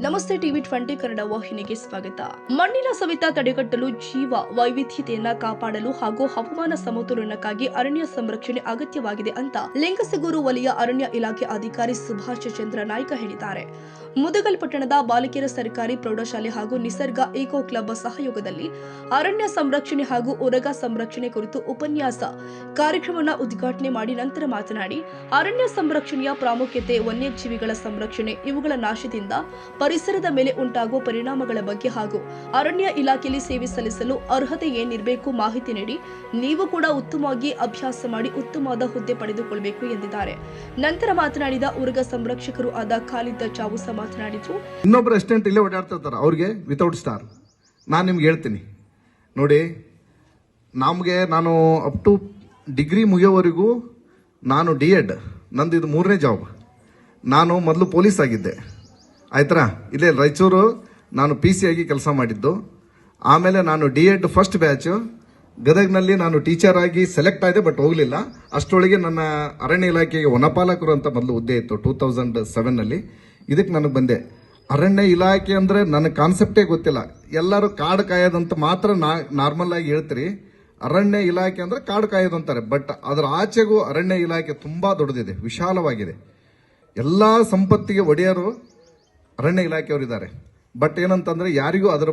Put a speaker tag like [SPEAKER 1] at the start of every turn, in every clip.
[SPEAKER 1] ನಮಸ್ತೆ ಟಿವಿ 20 ಕನ್ನಡ ವಾಹಿನಿಗೆ ಸ್ವಾಗತ. ಮಣ್ಣಿನ ಸವಿತ ತಡೆಗಟ್ಟಲು ಜೀವ ವೈವಿಧ್ಯತೆಯನ್ನ ಕಾಪಾಡಲು ಹಾಗೂ ಹವಾಮಾನ ಸಮತೋಲನಕ್ಕಾಗಿ ಅರಣ್ಯ ಸಂರಕ್ಷಣೆ ಅಗತ್ಯವಾಗಿದೆ ಅಂತ ಲಿಂಗಸಗೂರು ವಲಯ ಅರಣ್ಯ ಇಲಾಖೆ ಅಧಿಕಾರಿ ಸುಭಾಷ್ ಚಂದ್ರ ನಾಯ್ಕ ಹೇಳಿದ್ದಾರೆ. ಮುದಗಲ್ ಪಟ್ಟಣದ ಬಾಲಕಿಯರ ಸರ್ಕಾರಿ ಪ್ರೌಢಶಾಲೆ ಹಾಗೂ ನಿಸರ್ಗ ಈಕೋ ಕ್ಲಬ್ ಸಹಯೋಗದಲ್ಲಿ ಅರಣ್ಯ ಸಂರಕ್ಷಣೆ ಹಾಗೂ ಉರಗ ಸಂರಕ್ಷಣೆ ಕುರಿತು ಉಪನ್ಯಾಸ ಕಾರ್ಯಕ್ರಮವನ್ನು ಉದ್ಘಾಟನೆ ಮಾಡಿ ನಂತರ ಮಾತನಾಡಿ, ಅರಣ್ಯ ಸಂರಕ್ಷಣೆಯ ಪ್ರಾಮುಖ್ಯತೆ, ವನ್ಯಜೀವಿಗಳ ಸಂರಕ್ಷಣೆ, ಇವುಗಳ ನಾಶದಿಂದ ಪರಿಸರದ ಮೇಲೆ ಉಂಟಾಗುವ ಪರಿಣಾಮಗಳ ಬಗ್ಗೆ ಹಾಗೂ ಅರಣ್ಯ ಇಲಾಖೆಯಲ್ಲಿ ಸೇವೆ ಸಲ್ಲಿಸಲು ಅರ್ಹತೆ ಏನಿರಬೇಕು ಮಾಹಿತಿ ನೀಡಿ ನೀವು ಕೂಡ ಉತ್ತಮವಾಗಿ ಅಭ್ಯಾಸ ಮಾಡಿ ಉತ್ತಮವಾದ ಹುದ್ದೆ ಪಡೆದುಕೊಳ್ಳಬೇಕು ಎಂದಿದ್ದಾರೆ. ನಂತರ ಮಾತನಾಡಿದ ಉರಗ ಸಂರಕ್ಷಕರು ಆದ ಖಾಲಿದ್ ಚಾವುಸ ಮಾತನಾಡಿದ್ರು.
[SPEAKER 2] ಇನ್ನೊಬ್ಬರು ಅಸಿಸ್ಟೆಂಟ್ ಇಲ್ಲೇ ಓಡಾಡ್ತಾ ಇರ್ತಾರೆ, ಅವ್ರಿಗೆ ವಿತೌಟ್ ಸ್ಟಾರ್ ನಾನು ನಿಮ್ಗೆ ಹೇಳ್ತೀನಿ ನೋಡಿ. ನಾನು ಅಪ್ ಟು ಡಿಗ್ರಿ ಮುಗಿಯೋವರೆಗೂ ನಾನು ಡಿ.ಎಡ್, ನಂದು ಇದು 3ನೇ ಜಾಬ್. ನಾನು ಮೊದಲು ಪೊಲೀಸ್ ಆಗಿದ್ದೆ, ಆಯ್ತಾ, ಇಲ್ಲೇ ರಾಯಚೂರು ನಾನು PC ಆಗಿ ಕೆಲಸ ಮಾಡಿದ್ದು. ಆಮೇಲೆ ನಾನು ಡಿ.ಎಡ್ ಫಸ್ಟ್ ಬ್ಯಾಚ್ ಗದಗ್ನಲ್ಲಿ ನಾನು ಟೀಚರ್ ಆಗಿ ಸೆಲೆಕ್ಟ್ ಆಗಿದೆ, ಬಟ್ ಹೋಗಲಿಲ್ಲ. ಅಷ್ಟರೊಳಗೆ ನನ್ನ ಅರಣ್ಯ ಇಲಾಖೆಗೆ ವನಪಾಲಕರು ಅಂತ ಮೊದಲು ಹುದ್ದೆ ಇತ್ತು 2007ನಲ್ಲಿ. ಇದಕ್ಕೆ ನನಗೆ ಬಂದೆ. ಅರಣ್ಯ ಇಲಾಖೆ ಅಂದರೆ ನನ್ನ ಕಾನ್ಸೆಪ್ಟೇ ಗೊತ್ತಿಲ್ಲ. ಎಲ್ಲರೂ ಕಾಡು ಕಾಯೋದಂತ ಮಾತ್ರ ನಾರ್ಮಲ್ ಆಗಿ ಹೇಳ್ತೀರಿ. ಅರಣ್ಯ ಇಲಾಖೆ ಅಂದರೆ ಕಾಡು ಕಾಯೋದು ಅಂತಾರೆ, ಬಟ್ ಅದರ ಆಚೆಗೂ ಅರಣ್ಯ ಇಲಾಖೆ ತುಂಬಾ ದೊಡ್ಡದಿದೆ, ವಿಶಾಲವಾಗಿದೆ. ಎಲ್ಲ ಸಂಪತ್ತಿಗೆ ಒಡೆಯರು ಅರಣ್ಯ ಇಲಾಖೆಯವರಿದ್ದಾರೆ. ಬಟ್ ಏನಂತಂದ್ರೆ ಯಾರಿಗೂ ಅದರ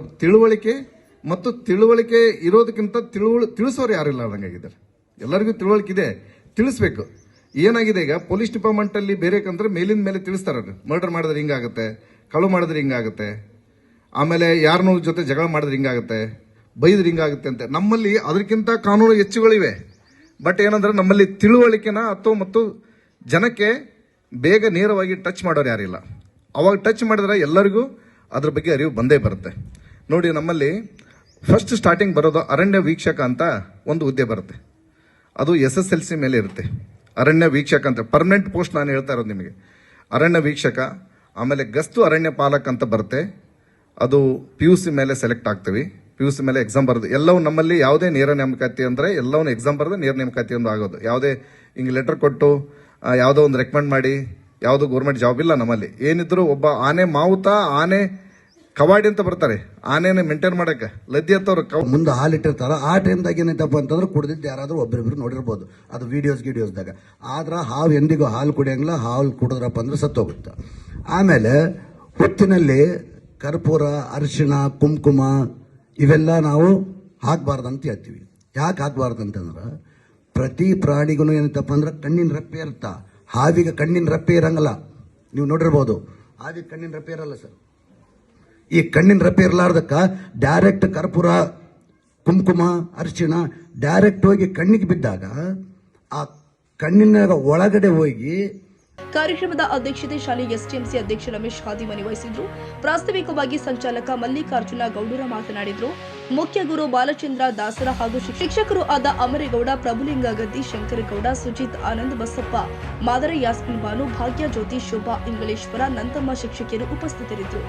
[SPEAKER 2] ತಿಳುವಳಿಕೆ ಇರೋದಕ್ಕಿಂತ ತಿಳಿಸೋರು ಯಾರಿಲ್ಲ ಅನ್ನಂಗಾಗಿದ್ದಾರೆ. ಎಲ್ಲರಿಗೂ ತಿಳುವಳಿಕೆ ಇದೆ, ತಿಳಿಸ್ಬೇಕು. ಏನಾಗಿದೆ ಈಗ ಪೊಲೀಸ್ ಡಿಪಾರ್ಟ್ಮೆಂಟ್ ಅಲ್ಲಿ ಬೇರೆ ಕಂದ್ರೆ ಮೇಲಿಂದ ಮೇಲೆ ತಿಳಿಸ್ತಾರೆ, ಮರ್ಡರ್ ಮಾಡಿದ್ರೆ ಹಿಂಗಾಗುತ್ತೆ, ಕಳು ಮಾಡಿದ್ರೆ ಹಿಂಗಾಗುತ್ತೆ, ಆಮೇಲೆ ಯಾರನ್ನೂ ಜೊತೆ ಜಗಳ ಮಾಡಿದ್ರೆ ಹಿಂಗಾಗುತ್ತೆ, ಬೈದ್ರೆ ಹಿಂಗಾಗುತ್ತೆ ಅಂತ. ನಮ್ಮಲ್ಲಿ ಅದಕ್ಕಿಂತ ಕಾನೂನು ಹೆಚ್ಚುಗಳಿವೆ. ಬಟ್ ಏನಂದ್ರೆ ನಮ್ಮಲ್ಲಿ ತಿಳುವಳಿಕೆನ ಮತ್ತು ಜನಕ್ಕೆ ಬೇಗ ನೇರವಾಗಿ ಟಚ್ ಮಾಡೋರು ಯಾರಿಲ್ಲ. ಅವಾಗ ಟಚ್ ಮಾಡಿದ್ರೆ ಎಲ್ಲರಿಗೂ ಅದ್ರ ಬಗ್ಗೆ ಅರಿವು ಬಂದೇ ಬರುತ್ತೆ. ನೋಡಿ, ನಮ್ಮಲ್ಲಿ ಫಸ್ಟ್ ಸ್ಟಾರ್ಟಿಂಗ್ ಬರೋದು ಅರಣ್ಯ ವೀಕ್ಷಕ ಅಂತ ಒಂದು ಹುದ್ದೆ ಬರುತ್ತೆ. ಅದು SSLC ಮೇಲೆ ಇರುತ್ತೆ. ಅರಣ್ಯ ವೀಕ್ಷಕ ಅಂತ ಪರ್ಮನೆಂಟ್ ಪೋಸ್ಟ್ ನಾನು ಹೇಳ್ತಾ ಇರೋದು ನಿಮಗೆ. ಅರಣ್ಯ ವೀಕ್ಷಕ, ಆಮೇಲೆ ಗಸ್ತು ಅರಣ್ಯ ಪಾಲಕ ಅಂತ ಬರುತ್ತೆ. ಅದು PUC ಮೇಲೆ ಸೆಲೆಕ್ಟ್ ಆಗ್ತೀವಿ. PUC ಮೇಲೆ ಎಕ್ಸಾಮ್ ಬರೋದು. ಎಲ್ಲವೂ ನಮ್ಮಲ್ಲಿ ಯಾವುದೇ ನೇರ ನೇಮಕಾತಿ ಅಂದರೆ ಎಲ್ಲವನ್ನೂ ಎಕ್ಸಾಮ್ ಬರೆದು ನೇರ ನೇಮಕಾತಿ ಒಂದು ಆಗೋದು. ಯಾವುದೇ ಹಿಂಗೆ ಲೆಟರ್ ಕೊಟ್ಟು ಯಾವುದೋ ಒಂದು ರೆಕಮೆಂಡ್ ಮಾಡಿ ಯಾವುದು ಗೌರ್ಮೆಂಟ್ ಜಾಬ್ ಇಲ್ಲ ನಮ್ಮಲ್ಲಿ. ಏನಿದ್ರು ಒಬ್ಬ ಆನೆ ಮಾವುತ, ಆನೆ ಕವಾಡಿ ಅಂತ ಬರ್ತಾರೆ, ಆನೆನ ಮೇಂಟೈನ್ ಮಾಡಕ್ಕೆ ಲದ್ದಿ ಹತ್ತವ್ರು
[SPEAKER 3] ಮುಂದೆ ಹಾಲಿಟ್ಟಿರ್ತಾರ. ಆ ಟೈಮ್ದಾಗ ಏನೈತಪ್ಪ ಅಂತಂದ್ರೆ ಕುಡ್ದಿದ್ದು ಯಾರಾದ್ರೂ ಒಬ್ಬರಿಬ್ರು ನೋಡಿರ್ಬೋದು, ಅದು ವಿಡಿಯೋಸ್ದಾಗ. ಆದ್ರೆ ಹಾವು ಎಂದಿಗೂ ಹಾಲು ಕುಡಿಯಂಗಿಲ್ಲ. ಹಾಲು ಕುಡಿದ್ರಪ್ಪ ಅಂದ್ರೆ ಸತ್ತೋಗುತ್ತೆ. ಆಮೇಲೆ ಹೊತ್ತಿನಲ್ಲಿ ಕರ್ಪೂರ, ಅರಿಶಿಣ, ಕುಂಕುಮ ಇವೆಲ್ಲ ನಾವು ಹಾಕಬಾರ್ದಂತ ಹೇಳ್ತೀವಿ. ಯಾಕೆ ಹಾಕಬಾರ್ದಂತಂದ್ರೆ ಪ್ರತಿ ಪ್ರಾಣಿಗೂ ಏನೈತಪ್ಪ ಅಂದ್ರೆ ಕಣ್ಣಿನ ರೆಪ್ಪೆ ಇರ್ತಾ. ಹಾವಿಗೆ ಕಣ್ಣಿನ ರೆಪ್ಪೆ ಇರಂಗಿಲ್ಲ, ನೀವು ನೋಡಿರ್ಬೋದು. ಹಾವಿಗೆ ಕಣ್ಣಿನ ರೆಪ್ಪೆ ಇರಲ್ಲ ಸರ್. ಈ ಕಣ್ಣಿನ ರೆಪ್ಪೆ ಇರಲಾರ್ದಕ್ಕ ಡೈರೆಕ್ಟ್ ಕರ್ಪೂರ, ಕುಂಕುಮ, ಅರಿಶಿಣ ಡೈರೆಕ್ಟ್ ಹೋಗಿ ಕಣ್ಣಿಗೆ ಬಿದ್ದಾಗ ಆ ಕಣ್ಣಿನ ಒಳಗಡೆ ಹೋಗಿ.
[SPEAKER 1] ಕಾರ್ಯಕ್ರಮದ ಅಧ್ಯಕ್ಷತೆ ಶಾಲೆ STMC ಅಧ್ಯಕ್ಷ ರಮೇಶ್ ಹಾದಿಮನಿ ವಹಿಸಿದ್ರು. ಪ್ರಾಸ್ತಾವಿಕವಾಗಿ ಸಂಚಾಲಕ ಮಲ್ಲಿಕಾರ್ಜುನ ಗೌಡರ ಮಾತನಾಡಿದ್ರು. ಮುಖ್ಯ ಗುರು ಬಾಲಚಂದ್ರ ದಾಸರ ಹಾಗೂ ಶಿಕ್ಷಕರು ಆದ ಅಮರೇಗೌಡ, ಪ್ರಭುಲಿಂಗ ಗದ್ದಿ, ಶಂಕರಗೌಡ, ಸುಜಿತ್, ಆನಂದ್, ಬಸಪ್ಪ, ಮಾದರ, ಯಾಸ್ಮಿನ್ ಬಾನು, ಭಾಗ್ಯ ಜ್ಯೋತಿ, ಶೋಭಾ, ಇಂಗಳೇಶ್ವರ, ನಂತಮ್ಮ ಶಿಕ್ಷಕಿಯರು ಉಪಸ್ಥಿತರಿದ್ದರು.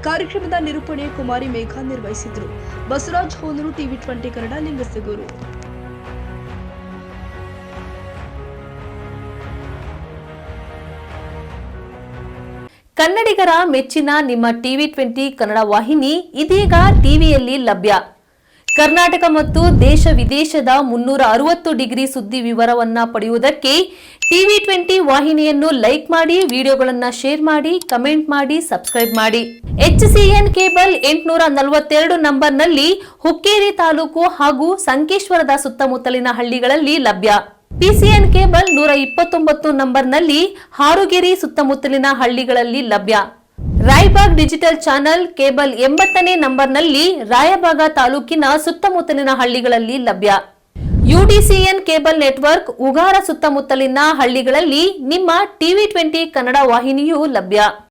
[SPEAKER 1] ಕಾರ್ಯಕ್ರಮದ ನಿರೂಪಣೆ ಕುಮಾರಿ ಮೇಘಾ ನಿರ್ವಹಿಸಿದ್ರು. ಬಸವರಾಜ್ ಹೋನೂರು, ಟಿವಿ 20 ಕನ್ನಡ, ಲಿಂಗಸಗೂರು.
[SPEAKER 4] ಕನ್ನಡಿಗರ ಮೆಚ್ಚಿನ ನಿಮ್ಮ ಟಿವಿ 20 ಕನ್ನಡ ವಾಹಿನಿ ಇದೀಗ ಟಿವಿಯಲ್ಲಿ ಲಭ್ಯ. ಕರ್ನಾಟಕ ಮತ್ತು ದೇಶ ವಿದೇಶದ 360 ಡಿಗ್ರಿ ಸುದ್ದಿ ವಿವರವನ್ನ ಪಡೆಯುವುದಕ್ಕೆ ಟಿವಿ 20 ವಾಹಿನಿಯನ್ನು ಲೈಕ್ ಮಾಡಿ, ವಿಡಿಯೋಗಳನ್ನು ಶೇರ್ ಮಾಡಿ, ಕಮೆಂಟ್ ಮಾಡಿ, ಸಬ್ಸ್ಕ್ರೈಬ್ ಮಾಡಿ. HCN ಕೇಬಲ್ 842 ನಂಬರ್ನಲ್ಲಿ ಹುಕ್ಕೇರಿ ತಾಲೂಕು ಹಾಗೂ ಸಂಕೇಶ್ವರದ ಸುತ್ತಮುತ್ತಲಿನ ಹಳ್ಳಿಗಳಲ್ಲಿ ಲಭ್ಯ. PCN ಕೇಬಲ್ 129 ನಂಬರ್ನಲ್ಲಿ ಹಾರುಗೆರೆ ಸುತ್ತಮುತ್ತಲಿನ ಹಳ್ಳಿಗಳಲ್ಲಿ ಲಭ್ಯ. ರಾಯಬಾಗ್ ಡಿಜಿಟಲ್ ಚಾನೆಲ್ ಕೇಬಲ್ 80ನೇ ನಂಬರ್ನಲ್ಲಿ ರಾಯಬಾಗ ತಾಲೂಕಿನ ಸುತ್ತಮುತ್ತಲಿನ ಹಳ್ಳಿಗಳಲ್ಲಿ ಲಭ್ಯ. UDCN ಕೇಬಲ್ ನೆಟ್ವರ್ಕ್ ಉಗಾರ ಸುತ್ತಮುತ್ತಲಿನ ಹಳ್ಳಿಗಳಲ್ಲಿ ನಿಮ್ಮ ಟಿವಿ 20 ಕನ್ನಡ ವಾಹಿನಿಯೂ ಲಭ್ಯ.